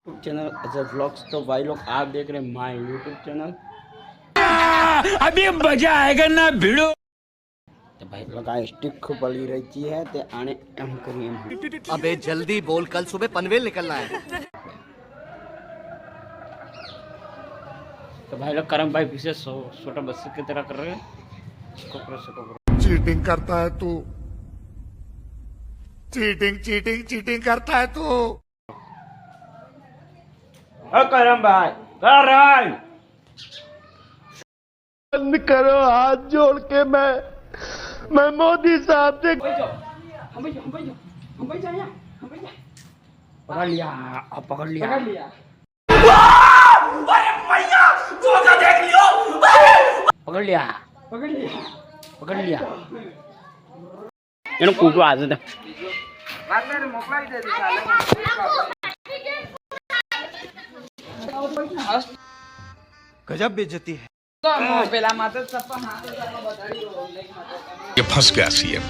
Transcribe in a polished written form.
YouTube channel Ajay vlogs. तो भाई लोग आप देख रहे हैं माय यूट्यूब चैनल। अभी मजा आएगा ना भिड़ो। तो भाई लोग आ स्टिक पड़ी रहती है ते आने एम करिए। अबे जल्दी बोल, कल सुबह पनवेल निकलना है। तो भाई लोग करम भाई पीछे छोटा बच्चे की तरह कर रहे हैं। इसको करो। चीटिंग करता है तू, चीटिंग चीटिंग चीटिंग करता है तू। करम भाई कर रहा है। बंद करो हाथ जोड़ के, मैं मोदी साहब से पकड़ लिया। अब पकड़ लिया। पकड़ लिया। पकड़ लिया। એનું કૂટવા આજે તો गजब बेइज्जती है। ये फंस गया सीएम।